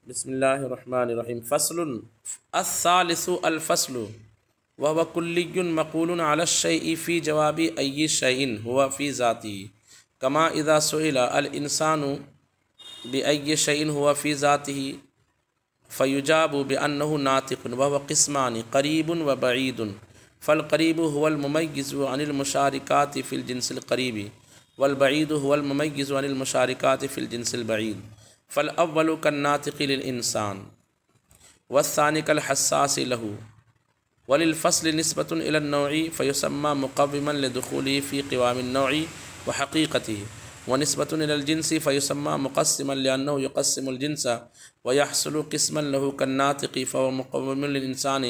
بسم اللہ الرحمن الرحیم فصل الثالث الفصل وهو كلي مقول على الشيء في جواب أي شيء هو في ذاته كما إذا سئل الإنسان بأي شيء هو في ذاته فيجاب بأنه ناطق وهو قسمان قريب وبعيد فالقريب هو المميز عن المشاركات في الجنس القريب والبعيد هو المميز عن المشاركات في الجنس البعيد فالأول كالناطق للإنسان والثاني كالحساس له وللفصل نسبة إلى النوع فيسمى مقوما لدخوله في قوام النوع وحقيقته ونسبة إلى الجنس فيسمى مقسما لأنه يقسم الجنس ويحصل قسما له كالناطق فهو مقوم للإنسان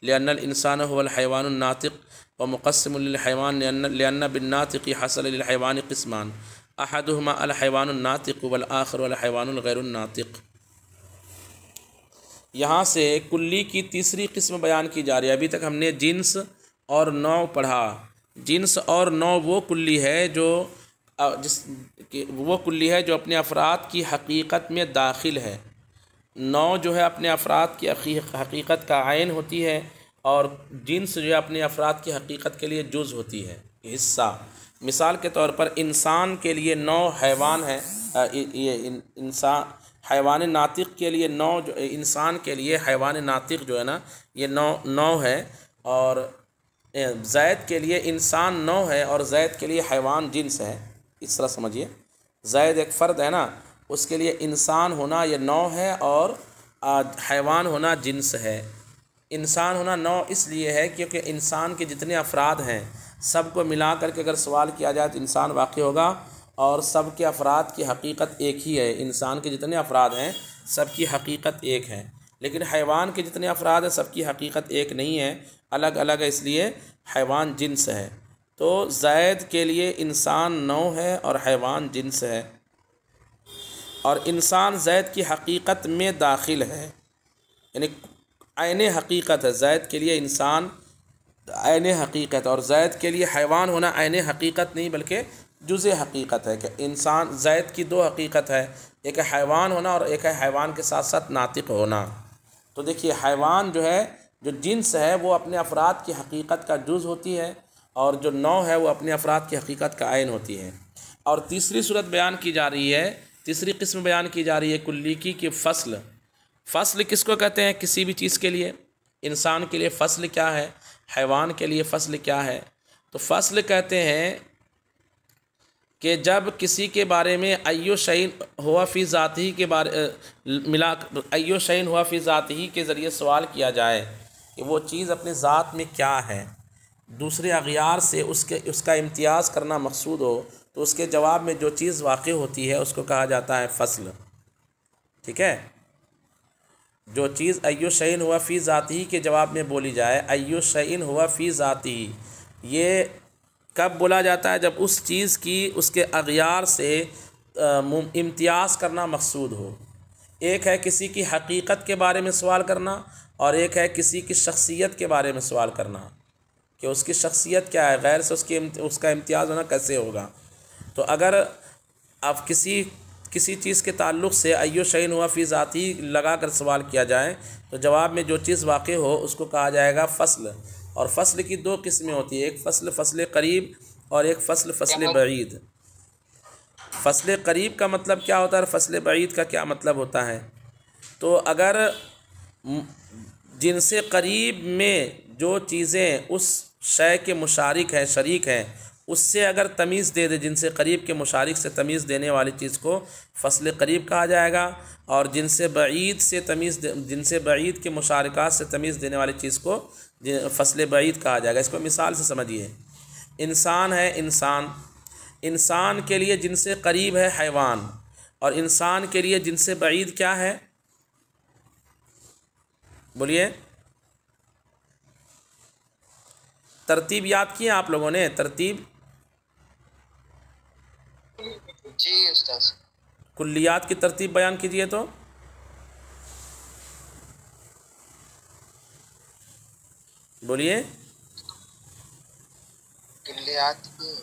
لأن الإنسان هو الحيوان الناطق ومقسم للحيوان لأن بالناطق حصل للحيوان قسمان أحدهما الحيوان الناطق والآخر الحيوان الغير الناطق۔ یہاں سے کلی کی تیسری قسم بیان کی جا رہی ہے۔ ابھی تک ہم نے جنس اور نوع پڑھا۔ جنس اور نوع وہ کلی ہے جو اپنے افراد کی حقیقت میں داخل ہے۔ نوع جو ہے اپنے افراد کی حقیقت کا عین ہوتی ہے، اور جنس جو ہے اپنے افراد کی حقیقت کے لیے جز ہوتی ہے، حصہ۔ مثال کے طور پر انسان کے لیے نوع حیوان ہے، انسان حیوان ناطق کے لیے نوع جو انسان کے لیے حیوان ناطق جو ہے نا یہ نوع ہے، اور زید کے لیے انسان نوع ہے اور زید کے لیے حیوان جنس ہے۔ اس طرح سمجھیے، زید ایک فرد ہے نا، اس کے لیے انسان ہونا یہ نوع ہے اور حیوان ہونا جنس ہے۔ انسان ہونا نوع اس لیے ہے کیونکہ انسان کے جتنے افراد ہیں سب کو ملا کر کے اگر سوال کیا جائے تو انسان واقع ہوگا، اور سب کے افراد کی حقیقت ایک ہی ہے۔ انسان کے جتنے افراد ہیں سب کی حقیقت ایک ہے، لیکن حیوان کے جتنے افراد ہیں سب کی حقیقت ایک نہیں ہے، الگ الگ ہے، اس لیے حیوان جنس ہے۔ تو زید کے لیے انسان نوع ہے اور حیوان جنس ہے، اور انسان زید کی حقیقت میں داخل ہے، یعنی عین حقیقت ہے۔ زید کے لیے انسان عین حقیقت، اور زید کے لیے حیوان ہونا عین حقیقت نہیں بلکہ جز حقیقت ہے، کہ انسان زید کی دو حقیقت ہے، ایک ہے حیوان ہونا اور ایک ہے حیوان کے ساتھ ساتھ ناطق ہونا۔ تو دیکھیے، حیوان جو ہے جو جنس ہے وہ اپنے افراد کی حقیقت کا جز ہوتی ہے، اور جو نوع ہے وہ اپنے افراد کی حقیقت کا عین ہوتی ہے۔ اور تیسری صورت بیان کی جا رہی ہے، تیسری قسم بیان کی جا رہی ہے کلی کی، کہ فصل۔ فصل کس کو کہتے ہیں؟ کسی بھی چیز کے لیے۔ انسان کے لیے فصل کیا ہے، حیوان کے لیے فصل کیا ہے؟ تو فصل کہتے ہیں کہ جب کسی کے بارے میں ایو شیء ہوا فی ذاتہ کے بارے ایو شیء ہوا فی ذاتہ کے ذریعے سوال کیا جائے کہ وہ چیز اپنے ذات میں کیا ہے، دوسرے اغیار سے اس کا امتیاز کرنا مقصود ہو، تو اس کے جواب میں جو چیز واقع ہوتی ہے اس کو کہا جاتا ہے فصل۔ ٹھیک ہے، جو چیز ایو شیء ہوا فی ذاتہ کے جواب میں بولی جائے، ایو شیء ہوا فی ذاتہ، یہ کب بولا جاتا ہے؟ جب اس چیز کی اس کے اغیار سے امتیاز کرنا مقصود ہو۔ ایک ہے کسی کی حقیقت کے بارے میں سوال کرنا، اور ایک ہے کسی کی شخصیت کے بارے میں سوال کرنا کہ اس کی شخصیت کیا ہے، غیر سے اس کا امتیاز ہونا کیسے ہوگا۔ تو اگر اب کسی چیز کے تعلق سے ایو شیء ہوا فی ذاتی لگا کر سوال کیا جائے تو جواب میں جو چیز واقع ہو اس کو کہا جائے گا فصل۔ اور فصل کی دو قسمیں ہوتی ہیں، ایک فصل قریب اور ایک فصل بعید۔ فصل قریب کا مطلب کیا ہوتا ہے اور فصل بعید کا کیا مطلب ہوتا ہے؟ تو اگر جنس قریب میں جو چیزیں اس شے کے مشارک ہیں، شریک ہیں، اس سے اگر تمیز دے جنس قریب کے مشارک سے تمیز دینے والی چیز کو فصل قریب کہا جائے گا، اور جنس بعید کے مشارکات سے تمیز دینے والی چیز کو فصل بعید کہا جائے گا۔ اس کو مثال سے سمجھیے، انسان ہے، انسان کے لیے جنس قریب ہے حیوان، اور انسان کے لیے جنس بعید کیا ہے؟ بولیے، ترتیب یاد کی آپ لوگوں نے؟ ترتیب جی استاذ۔ کلیات کی ترتیب بیان کیجئے تو۔ بولیے، کلیات کی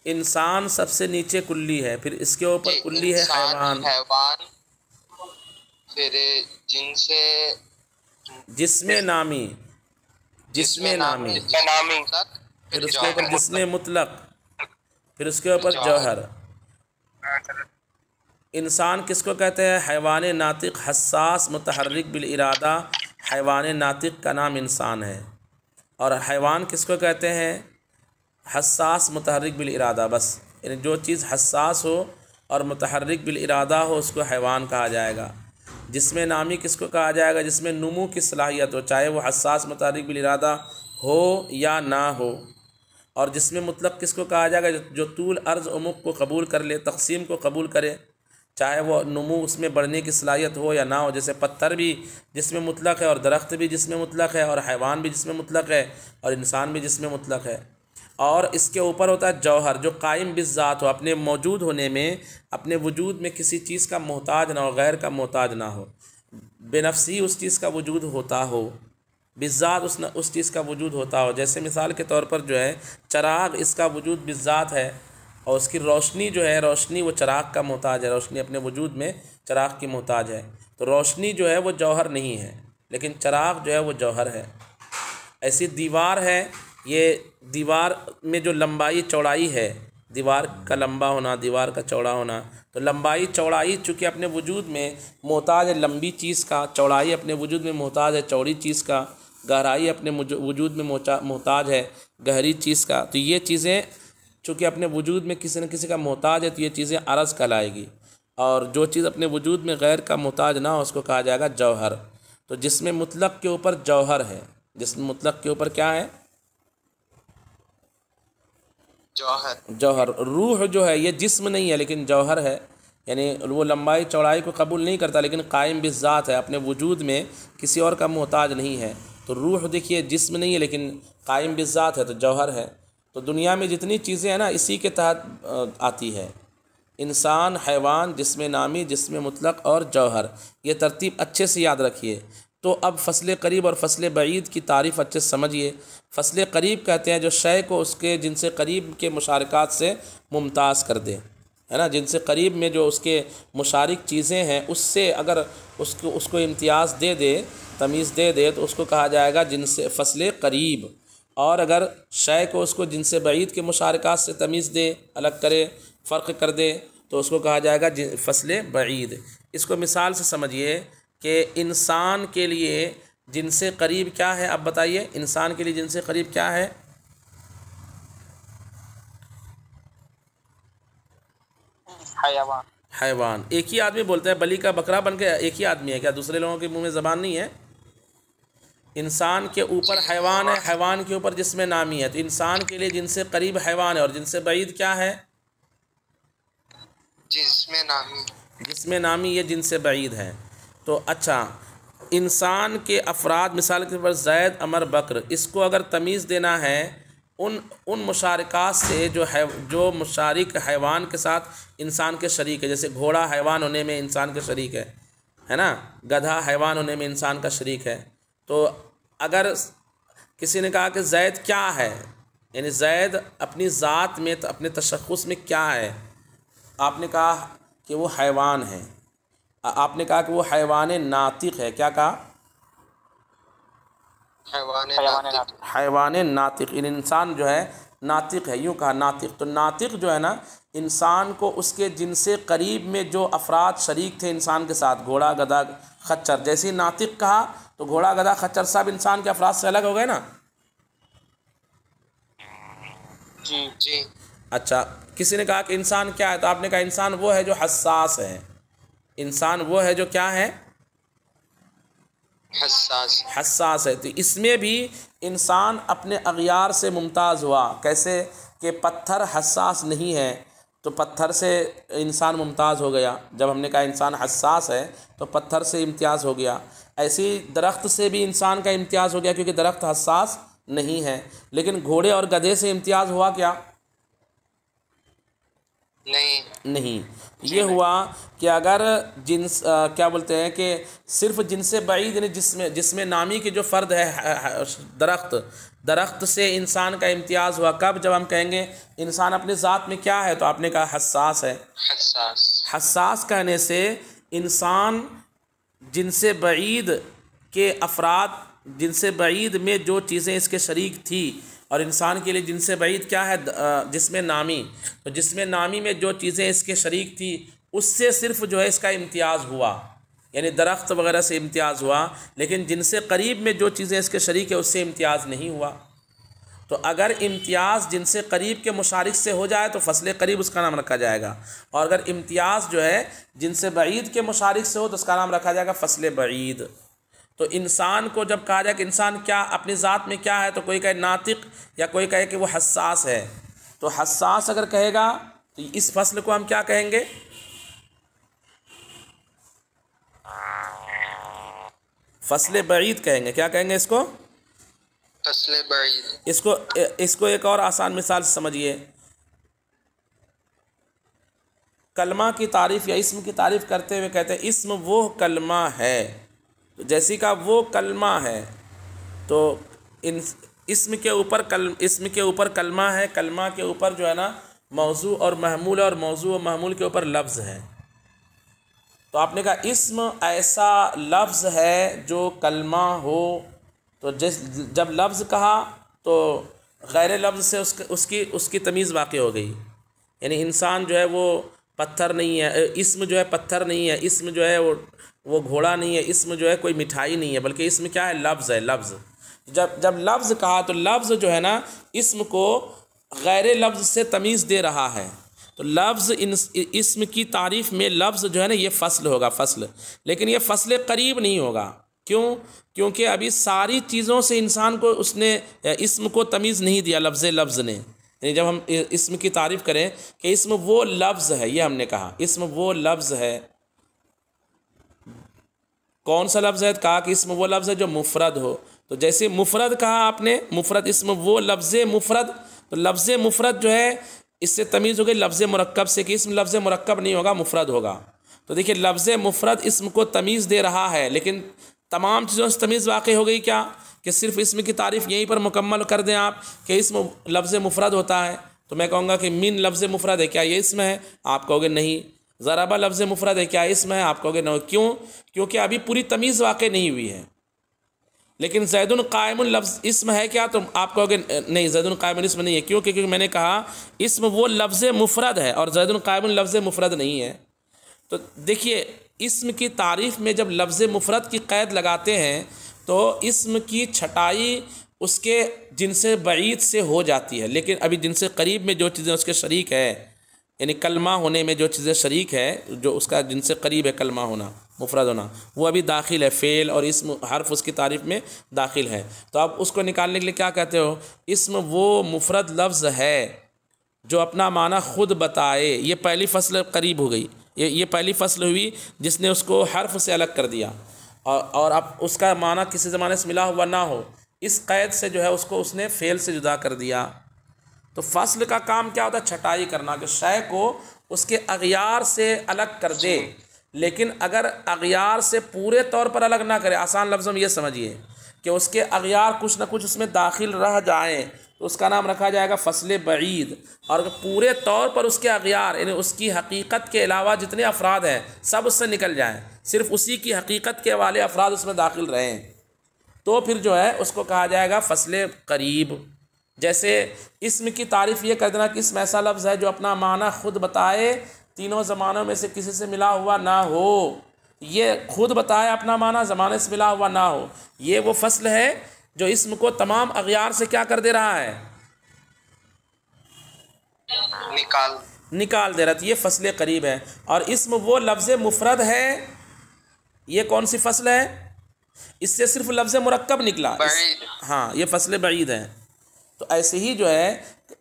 انسان سب سے نیچے کلی ہے، پھر اس کے اوپر کلی ہے حیوان، پھر جن سے جسم نامی، جسم نامی، مطلق، پھر اس کے اوپر جسم مطلق، پھر اس کے اوپر جوہر۔ انسان کس کو کہتے ہیں؟ حیوان ناطق حساس متحرک بالارادہ، حیوان ناطق کا نام انسان ہے۔ اور حیوان کس کو کہتے ہیں؟ حساس متحرک بالارادہ، بس یعنی جو چیز حساس ہو اور متحرک بالارادہ ہو اس کو حیوان کہا جائے گا۔ جسم نامی کس کو کہا جائے گا؟ جس میں نمو کی صلاحیت ہو، چاہے وہ حساس متحرک بالارادہ ہو یا نہ ہو۔ اور جسم مطلق کس کو کہا جائے گا؟ جو طول عرض عمق کو قبول کر لے، تقسیم کو قبول کرے، چاہے وہ نمو اس میں بڑھنے کی صلاحیت ہو یا نہ ہو۔ جیسے پتھر بھی جسم مطلق ہے، اور درخت بھی جسم مطلق ہے، اور حیوان بھی جسم مطلق ہے، اور انسان بھی جسم مطلق ہے۔ اور اس کے اوپر ہوتا ہے جوہر، جو قائم بالذات ہو، اپنے موجود ہونے میں، اپنے وجود میں کسی چیز کا محتاج نہ ہو، غیر کا محتاج نہ ہو، بے نفسی اس چیز کا وجود ہوتا ہو، بالذات اس چیز کا وجود ہوتا ہو۔ جیسے مثال کے طور پر جو ہے چراغ، اس کا وجود بالذات ہے، اور اس کی روشنی جو ہے، روشنی وہ چراغ کا محتاج ہے، روشنی اپنے وجود میں چراغ کی محتاج ہے۔ تو روشنی جو ہے وہ جوہر نہیں ہے، لیکن چراغ جو ہے وہ جوہر ہے۔ ایسی دیوار ہے، یہ دیوار میں جو لمبائی چوڑائی ہے، دیوار کا لمبا ہونا، دیوار کا چوڑا ہونا، تو لمبائی چوڑائی چونکہ اپنے وجود میں محتاج ہے لمبی چیز کا، چوڑائی اپنے وجود میں محتاج ہے چوڑی چیز کا، گہرائی اپنے وجود میں محتاج ہے گہری چیز کا، تو یہ چیزیں چونکہ اپنے وجود میں کسی نہ کسی کا محتاج ہے، تو یہ چیزیں عرض کہلائے گی۔ اور جو چیز اپنے وجود میں غیر کا محتاج نہ ہو اس کو کہا جائے گا جوہر۔ تو جسم مطلق کے اوپر جوہر ہے، جسم مطلق کے اوپر کیا ہے؟ جوہر۔ جوہر۔ روح جو ہے یہ جسم نہیں ہے لیکن جوہر ہے، یعنی وہ لمبائی چوڑائی کو قبول نہیں کرتا لیکن قائم بالذات ہے، اپنے وجود میں کسی اور کا محتاج نہیں ہے۔ تو روح دیکھیے جسم نہیں ہے لیکن قائم بالذات ہے، تو جوہر ہے۔ تو دنیا میں جتنی چیزیں ہیں نا اسی کے تحت آتی ہے، انسان، حیوان، جسم نامی، جسم مطلق اور جوہر۔ یہ ترتیب اچھے سے یاد رکھیے۔ تو اب فصل قریب اور فصل بعید کی تعریف اچھے سے سمجھیے۔ فصل قریب کہتے ہیں جو شے کو اس کے جن سے قریب کے مشارکات سے ممتاز کر دے، ہے نا، جن سے قریب میں جو اس کے مشارک چیزیں ہیں اس سے اگر اس کو امتیاز دے دے، تمیز دے دے، تو اس کو کہا جائے گا جن سے فصل قریب۔ اور اگر شے کو اس کو جن سے بعید کے مشارکات سے تمیز دے، الگ کرے، فرق کر دے، تو اس کو کہا جائے گا فصل بعید۔ اس کو مثال سے سمجھیے کہ انسان کے لیے جن سے قریب کیا ہے؟ اب بتائیے انسان کے لیے جن سے قریب کیا ہے؟ حیوان۔ حیوان۔ ایک ہی آدمی بولتا ہے، بلی کا بکرا بن کے ایک ہی آدمی ہے کیا؟ دوسرے لوگوں کے منہ میں زبان نہیں ہے؟ انسان کے اوپر حیوان ہے، حیوان کے اوپر جسم نامی ہے، تو انسان کے لیے جن سے قریب حیوان ہے اور جن سے بعید کیا ہے؟ جسم نامی۔ جسم نامی یہ جن سے بعید ہے۔ تو اچھا، انسان کے افراد مثال کے طور پر زید، عمر، بکر، اس کو اگر تمیز دینا ہے ان مشارکات سے جو مشارک حیوان کے ساتھ انسان کے شریک ہے، جیسے گھوڑا حیوان ہونے میں انسان کے شریک ہے نا، گدھا حیوان ہونے میں انسان کا شریک ہے۔ تو اگر کسی نے کہا کہ زید کیا ہے، یعنی زید اپنی ذات میں، اپنے تشخص میں کیا ہے، آپ نے کہا کہ وہ حیوان ہے، آپ نے کہا کہ وہ حیوان ناطق ہے، کیا کہا؟ حیوان ناطق۔ حیوان ناطق، ان انسان جو ہے ناطق ہے، یوں کہا ناطق۔ تو ناطق جو ہے نا، انسان کو اس کے جن سے قریب میں جو افراد شریک تھے انسان کے ساتھ، گھوڑا، گدھا، خچر، جیسے ناطق کہا تو گھوڑا، گدھا، خچر سب انسان کے افراد سے الگ ہو گئے نا۔ جی جی۔ اچھا، کسی نے کہا کہ انسان کیا ہے، تو آپ نے کہا انسان وہ ہے جو حساس ہے، انسان وہ ہے جو کیا ہے؟ حساس ہے۔ تو اس میں بھی انسان اپنے اغیار سے ممتاز ہوا، کیسے کہ پتھر حساس نہیں ہے تو پتھر سے انسان ممتاز ہو گیا، جب ہم نے کہا انسان حساس ہے تو پتھر سے امتیاز ہو گیا۔ ایسی درخت سے بھی انسان کا امتیاز ہو گیا کیونکہ درخت حساس نہیں ہے، لیکن گھوڑے اور گدھے سے امتیاز ہوا کیا؟ نہیں۔ یہ ہوا کہ اگر جنس کیا بولتے ہیں کہ صرف جن سے بعید، یعنی جسم نامی کے جو فرد ہے درخت سے انسان کا امتیاز ہوا کب؟ جب ہم کہیں گے انسان اپنے ذات میں کیا ہے، تو آپ نے کہا حساس ہے۔ حساس کہنے سے انسان جن سے بعید کے افراد، جن سے بعید میں جو چیزیں اس کے شریک تھی، اور انسان کے لیے جن سے بعید کیا ہے؟ جسم نامی. تو جسم نامی میں جو چیزیں اس کے شریک تھی اس سے صرف جو ہے اس کا امتیاز ہوا، یعنی درخت وغیرہ سے امتیاز ہوا، لیکن جن سے قریب میں جو چیزیں اس کے شریک ہے اس سے امتیاز نہیں ہوا. تو اگر امتیاز جن سے قریب کے مشارک سے ہو جائے تو فصل قریب اس کا نام رکھا جائے گا، اور اگر امتیاز جو ہے جن سے بعید کے مشارک سے ہو تو اس کا نام رکھا جائے گا فصل بعید. تو انسان کو جب کہا جائے کہ انسان کیا اپنی ذات میں کیا ہے، تو کوئی کہے ناطق، یا کوئی کہے کہ وہ حساس ہے. تو حساس اگر کہے گا تو اس فصل کو ہم کیا کہیں گے؟ فصل بعید کہیں گے. کیا کہیں گے اس کو؟ فصل بعید. اس کو ایک اور آسان مثال سے سمجھیے. کلمہ کی تعریف یا اسم کی تعریف کرتے ہوئے کہتے ہیں اسم وہ کلمہ ہے. جیسی کا وہ کلمہ ہے، تو اسم کے اوپر کلمہ ہے، کلمہ کے اوپر جو ہے نا موضوع اور محمول ہے، اور موضوع و محمول کے اوپر لفظ ہے. تو آپ نے کہا اسم ایسا لفظ ہے جو کلمہ ہو، تو جب لفظ کہا تو غیر لفظ سے اس کی تمیز واقع ہو گئی. یعنی انسان جو ہے وہ پتھر نہیں ہے، اسم جو ہے پتھر نہیں ہے، اسم جو ہے وہ گھوڑا نہیں ہے، اسم جو ہے کوئی مٹھائی نہیں ہے، بلکہ اسم کیا ہے؟ لفظ ہے. لفظ جب لفظ کہا تو لفظ جو ہے نا اسم کو غیر لفظ سے تمیز دے رہا ہے. تو لفظ اسم کی تعریف میں لفظ جو ہے نا یہ فصل ہوگا، فصل. لیکن یہ فصل قریب نہیں ہوگا. کیوں؟ کیونکہ ابھی ساری چیزوں سے انسان کو اس نے اسم کو تمیز نہیں دیا لفظ نے. یعنی جب ہم اسم کی تعریف کریں کہ اسم وہ لفظ ہے، یہ ہم نے کہا اسم وہ لفظ ہے. کون سا لفظ ہے؟ کہا کہ اسم وہ لفظ ہے جو مفرد ہو. تو جیسے مفرد کہا آپ نے، مفرد اسم وہ لفظ مفرد، تو لفظ مفرد جو ہے اس سے تمیز ہو گئی لفظ مرکب سے، کہ اسم لفظ مرکب نہیں ہوگا، مفرد ہوگا. تو دیکھیے لفظ مفرد اسم کو تمیز دے رہا ہے، لیکن تمام چیزوں سے تمیز واقع ہو گئی کیا؟ کہ صرف اسم کی تعریف یہیں پر مکمل کر دیں آپ کہ اسم لفظ مفرد ہوتا ہے. تو میں کہوں گا کہ من لفظ مفرد ہے، کیا یہ اسم ہے؟ آپ کہو گے نہیں. ضربہ لفظ مفرد ہے، کیا اسم ہے؟ آپ کہو گے نہیں. کیوں؟ کیونکہ ابھی پوری تمیز واقع نہیں ہوئی ہے. لیکن زید قائم لفظ اسم ہے کیا؟ تو آپ کہو گے نہیں، زید قائم اسم نہیں ہے. کیوں؟ کیونکہ میں نے کہا اسم وہ لفظ مفرد ہے اور زید قائم لفظ مفرد نہیں ہے. تو دیکھیے اسم کی تعریف میں جب لفظ مفرد کی قید لگاتے ہیں تو اسم کی چھٹائی اس کے جن سے بعید سے ہو جاتی ہے، لیکن ابھی جن سے قریب میں جو چیزیں اس کے شریک ہے، یعنی کلمہ ہونے میں جو چیزیں شریک ہے، جو اس کا جن سے قریب ہے کلمہ ہونا، مفرد ہونا، وہ ابھی داخل ہے. فعل اور اسم حرف اس کی تعریف میں داخل ہے. تو اب اس کو نکالنے کے لیے کیا کہتے ہو؟ اسم وہ مفرد لفظ ہے جو اپنا معنی خود بتائے. یہ پہلی فصل قریب ہو گئی، یہ پہلی فصل ہوئی جس نے اس کو حرف سے الگ کر دیا، اور اب اس کا معنی کسی زمانے سے ملا ہوا نہ ہو، اس قید سے جو ہے اس نے فعل سے جدا کر دیا. تو فصل کا کام کیا ہوتا ہے؟ چھٹائی کرنا، کہ شے کو اس کے اغیار سے الگ کر دے. لیکن اگر اغیار سے پورے طور پر الگ نہ کرے، آسان لفظوں میں یہ سمجھیے کہ اس کے اغیار کچھ نہ کچھ اس میں داخل رہ جائیں، تو اس کا نام رکھا جائے گا فصل بعید. اور اگر پورے طور پر اس کے اغیار یعنی اس کی حقیقت کے علاوہ جتنے افراد ہیں سب اس سے نکل جائیں، صرف اسی کی حقیقت کے والے افراد اس میں داخل رہیں، تو پھر جو ہے اس کو کہا جائے گا فصل قریب. جیسے اسم کی تعریف یہ کر دینا کہ اسم ایسا لفظ ہے جو اپنا معنی خود بتائے، تینوں زمانوں میں سے کسی سے ملا ہوا نہ ہو. یہ خود بتائے اپنا معنی، زمانے سے ملا ہوا نہ ہو، یہ وہ فصل ہے جو اسم کو تمام اغیار سے کیا کر دے رہا ہے؟ نکال دے رہا ہے. یہ فصل قریب ہے. اور اسم وہ لفظ مفرد ہے، یہ کون سی فصل ہے؟ اس سے صرف لفظ مرکب نکلا، ہاں یہ فصل بعید ہے. تو ایسے ہی جو ہے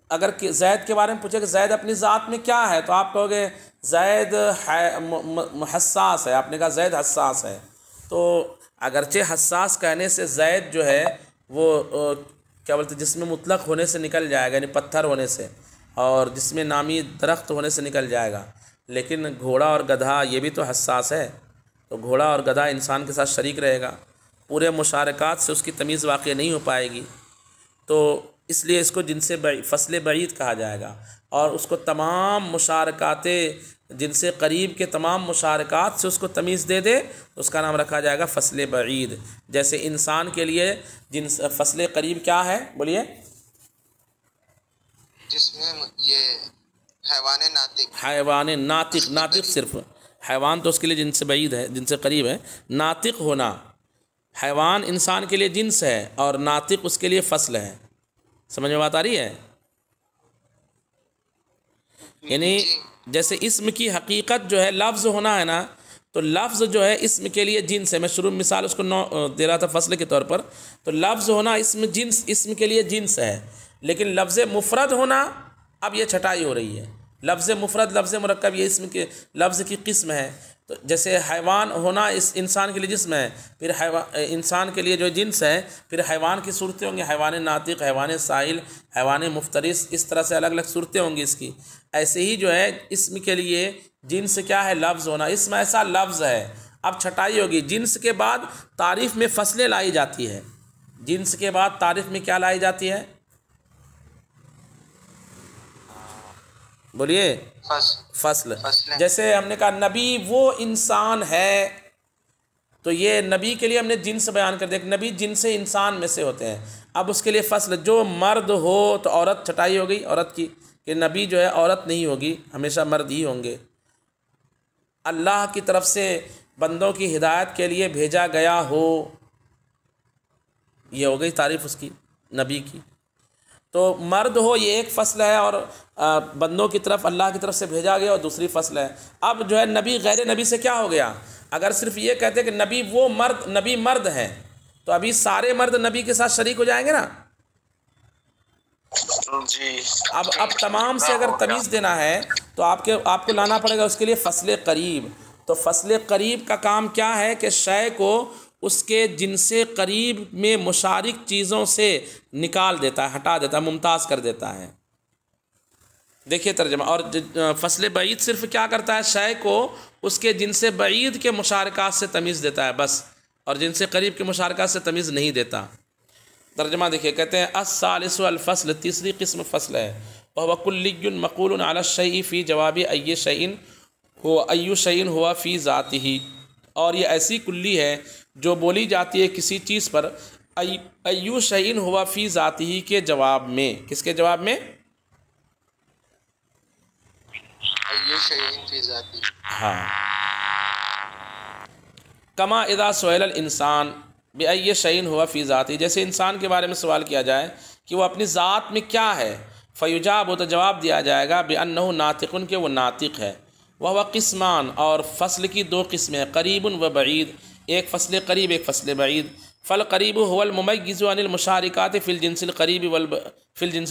اگر زید کے بارے میں پوچھے کہ زید اپنی ذات میں کیا ہے، تو آپ کہو گے زید حساس ہے. آپ نے کہا زید حساس ہے، تو اگرچہ حساس کہنے سے زید جو ہے وہ کیا بولتے جسم مطلق ہونے سے نکل جائے گا، یعنی پتھر ہونے سے، اور جسم نامی درخت ہونے سے نکل جائے گا. لیکن گھوڑا اور گدھا یہ بھی تو حساس ہے. تو گھوڑا اور گدھا انسان کے ساتھ شریک رہے گا، پورے مشارکات سے اس کی تمیز واقع نہیں ہو پائے گی. تو اس لیے اس کو جن سے فصل بعید کہا جائے گا، اور اس کو تمام مشارکات جن سے قریب کے تمام مشارکات سے اس کو تمیز دے دے تو اس کا نام رکھا جائے گا فصل بعید. جیسے انسان کے لیے جنس فصل قریب کیا ہے بولیے؟ جس میں یہ حیوان ناطق صرف حیوان تو اس کے لیے جن سے بعید ہے، جن سے قریب ہے. ناطق ہونا، حیوان انسان کے لیے جنس ہے اور ناطق اس کے لیے فصل ہے. سمجھ میں بات آ رہی ہے؟ یعنی جیسے اسم کی حقیقت جو ہے لفظ ہونا ہے نا، تو لفظ جو ہے اسم کے لیے جنس ہے. میں شروع مثال اس کو دے رہا تھا فصل کے طور پر. تو لفظ ہونا اسم کے لیے جنس ہے، لیکن لفظ مفرد ہونا اب یہ چھٹائی ہو رہی ہے. لفظ مفرد لفظ مرکب یہ اسم کے لفظ کی قسم ہے. تو جیسے حیوان ہونا اس انسان کے لیے جسم ہے، پھر انسان کے لیے جو جنس ہے، پھر حیوان کی صورتیں ہوں گی، حیوان ناطق، حیوان سائل، حیوان مفترس، اس طرح سے الگ الگ صورتیں ہوں گی اس کی. ایسے ہی جو ہے اسم کے لیے جنس کیا ہے؟ لفظ ہونا. اسم ایسا لفظ ہے. اب چھٹائی ہوگی. جنس کے بعد تعریف میں فصلیں لائی جاتی ہے. جنس کے بعد تعریف میں کیا لائی جاتی ہے بولیے؟ فصل. جیسے ہم نے کہا نبی وہ انسان ہے، تو یہ نبی کے لیے ہم نے جنس بیان کر دیا کہ نبی جنس انسان میں سے ہوتے ہیں. اب اس کے لیے فصل جو مرد ہو تو عورت چھٹائی ہو گئی عورت کی کہ نبی جو ہے عورت نہیں ہوگی، ہمیشہ مرد ہی ہوں گے. اللہ کی طرف سے بندوں کی ہدایت کے لیے بھیجا گیا ہو، یہ ہو گئی تعریف اس کی نبی کی. تو مرد ہو یہ ایک فصل ہے، اور بندوں کی طرف اللہ کی طرف سے بھیجا گیا اور دوسری فصل ہے. اب جو ہے نبی غیر نبی سے کیا ہو گیا؟ اگر صرف یہ کہتے کہ نبی وہ مرد، نبی مرد ہیں، تو ابھی سارے مرد نبی کے ساتھ شریک ہو جائیں گے نا. جی. اب تمام سے اگر تمیز دینا ہے تو آپ کو لانا پڑے گا اس کے لیے فصل قریب. تو فصل قریب کا کام کیا ہے کہ شے کو اس کے جن سے قریب میں مشارک چیزوں سے نکال دیتا ہے، ہٹا دیتا ہے، ممتاز کر دیتا ہے. دیکھیے ترجمہ. اور فصل بعید صرف کیا کرتا ہے؟ شے کو اس کے جن سے بعید کے مشارکات سے تمیز دیتا ہے بس، اور جن سے قریب کے مشارکات سے تمیز نہیں دیتا. ترجمہ دیکھیے، کہتے ہیں الثالث الفصل، تیسری قسم فصل ہے. وهو کلی مقول علی الشیء فی جواب ای شیء ہوا فی ذاتہ. اور یہ ایسی کلی ہے جو بولی جاتی ہے کسی چیز پر ایو شیء ہوا فی ذاتہ کے جواب میں. کس کے جواب میں؟ ایو شیء فی ذاتہ. ہاں. کما اذا سئل الانسان بأی شیء ہوا فی ذاتہ، جیسے انسان کے بارے میں سوال کیا جائے کہ وہ اپنی ذات میں کیا ہے، فیجاب، تو جواب دیا جائے گا بأنہ ناطق، کہ وہ ناطق ہے. وہو قسمان، اور فصل کی دو قسمیں، قریب و بعید. ایک فصل قریب، ایک فصل بعید. فالقریب هو الممیز عن المشارکات فی الجنس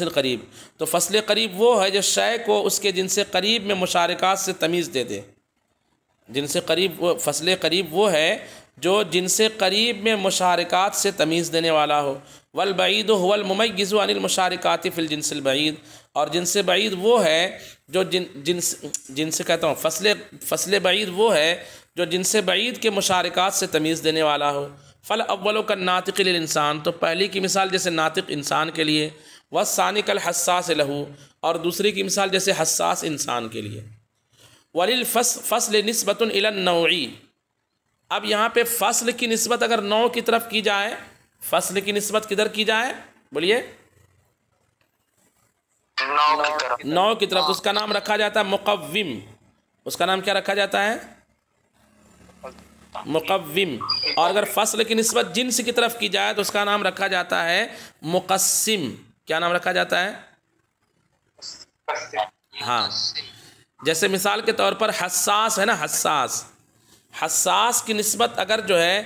القریب. تو فصل قریب وہ ہے جو شے کو اس کے جنس قریب میں مشارکات سے تمیز دے دے. جنس قریب، فصل قریب وہ ہے جو جنس قریب میں مشارکات سے تمیز دینے والا ہو. والبعید هو الممیز عن المشارکات فی الجنس البعید. اور جنس بعید وہ ہے جو جنس کہتا ہوں فصل بعید وہ ہے جو جنس بعید کے مشارکات سے تمیز دینے والا ہو. فالاول کالناطق للانسان، تو پہلی کی مثال جیسے ناطق انسان کے لیے. والثانی کالحساس لہ، اور دوسری کی مثال جیسے حساس انسان کے لیے. وللفصل نسبۃ الی النوع. اب یہاں پہ فصل کی نسبت اگر نوع کی طرف کی جائے، فصل کی نسبت کدھر کی جائے بولیے؟ نوع کی طرف. اس کا نام رکھا جاتا ہے مقوم. اس کا نام کیا رکھا جاتا ہے؟ مقوم. اور اگر فصل کی نسبت جنس کی طرف کی جائے تو اس کا نام رکھا جاتا ہے مقسم. کیا نام رکھا جاتا ہے؟ ہاں. جیسے مثال کے طور پر حساس ہے نا، حساس کی نسبت اگر جو ہے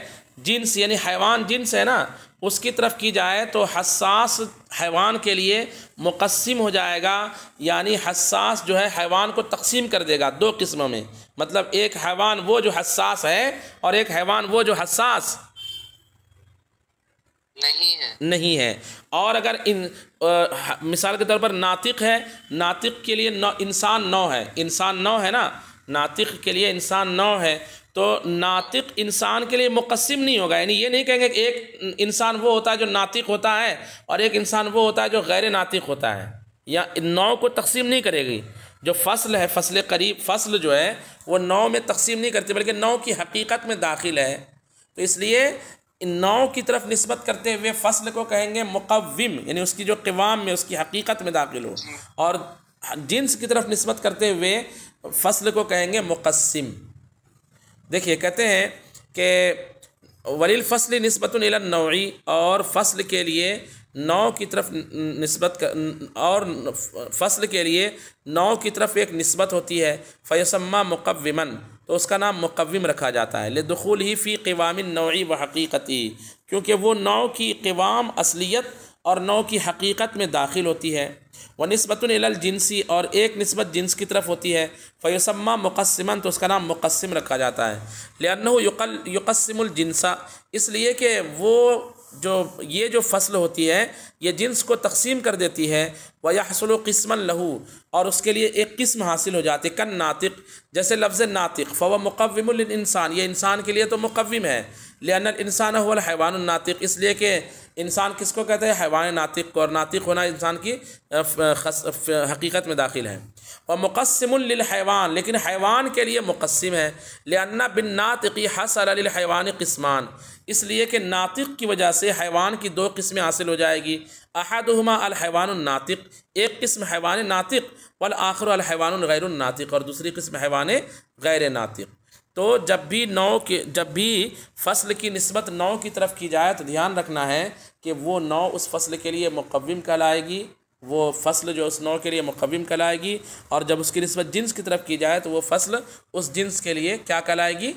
جنس یعنی حیوان جنس ہے نا اس کی طرف کی جائے تو حساس حیوان کے لیے مقسم ہو جائے گا. یعنی حساس جو ہے حیوان کو تقسیم کر دے گا دو قسموں میں. مطلب ایک حیوان وہ جو حساس ہے اور ایک حیوان وہ جو حساس نہیں ہے. اور اگر مثال کے طور پر ناطق ہے، ناطق کے لیے انسان نوع ہے نا، ناطق کے لیے انسان نوع ہے. تو ناطق انسان کے لیے مقسم نہیں ہوگا. یعنی یہ نہیں کہیں گے کہ ایک انسان وہ ہوتا ہے جو ناطق ہوتا ہے اور ایک انسان وہ ہوتا ہے جو غیر ناطق ہوتا ہے، یا نوع کو تقسیم نہیں کرے گی. جو فصل ہے، فصل قریب، فصل جو ہے وہ نوع میں تقسیم نہیں کرتی بلکہ نوع کی حقیقت میں داخل ہے، تو اس لیے نوع کی طرف نسبت کرتے ہوئے فصل کو کہیں گے مقوم، یعنی اس کی جو قوام میں اس کی حقیقت میں داخل ہو، اور جنس کی طرف نسبت کرتے ہوئے فصل کو کہیں گے مقسم۔ دیکھیے کہتے ہیں کہ وَلِلْفَصْلِ نِسْبَةٌ إِلَى النَّوْعِ، اور فصل کے لیے نوع کی طرف نسبت اور فصل کے لیے نوع کی طرف ایک نسبت ہوتی ہے، فَيُسَمَّى مُقَوِّمًا، تو اس کا نام مقوم رکھا جاتا ہے، لِدُخُولِهِ فِي قِوَامِ النَّوْعِ وَحَقِيقَتِهِ، کیونکہ وہ نوع کی قوام اصلیت اور نوع کی حقیقت میں داخل ہوتی ہے، وَنِسْبَةٌ إِلَى الْجِنْسِ، اور ایک نسبت جنس کی طرف ہوتی ہے، فَيُسَمَّى مُقَسِّمًا، تو اس کا نام مقسم رکھا جاتا ہے، لِأَنَّهُ يُقَسِّمُ الْجِنْسَ، اس لیے کہ وہ یہ جو فصل ہوتی ہے یہ جنس کو تقسیم کر دیتی ہے، وَيَحْصُلُ قِسْمًا لَهُ، اور اس کے لیے ایک قسم حاصل ہو جاتی ہے، كالناطق، جیسے لفظ ناطق، فَهُوَ مُقَوِّمٌ لِلْإِنسان، یہ انسان کے لیے تو مقوم ہے، لِأَنَّ الْإِنسَانَ هُوَ الْحَيْوَانُ النَّاطِقُ، اس لیے کہ انسان کس کو کہتے ہیں؟ حیوان ناطق کو، اور ناطق ہونا انسان کی حقیقت میں داخل ہے، وَمُقَسِّمٌ لِلْحَيْوَانِ، لیکن حیوان کے لیے مقسم ہے، لِأَنَّ بِالنَّاطِقِ حَصَلَ لِلْحَيْوَانِ قِسْمَانِ، اس لیے کہ ناطق کی وجہ سے حیوان کی دو قسمیں حاصل ہو جائے گی، احدہما الحیوان الناطق، ایک قسم حیوان ناطق، والآخر الحیوان الغیر الناطق، اور دوسری قسم حیوان غیر ناطق۔ تو جب بھی فصل کی نسبت نوع کی طرف کی جائے تو دھیان رکھنا ہے کہ وہ نوع اس فصل کے لیے مقوم کہلائے گی، وہ فصل جو اس نوع کے لیے مقوم کہلائے گی، اور جب اس کی نسبت جنس کی طرف کی جائے تو وہ فصل اس جنس کے لیے کیا کہلائے گی؟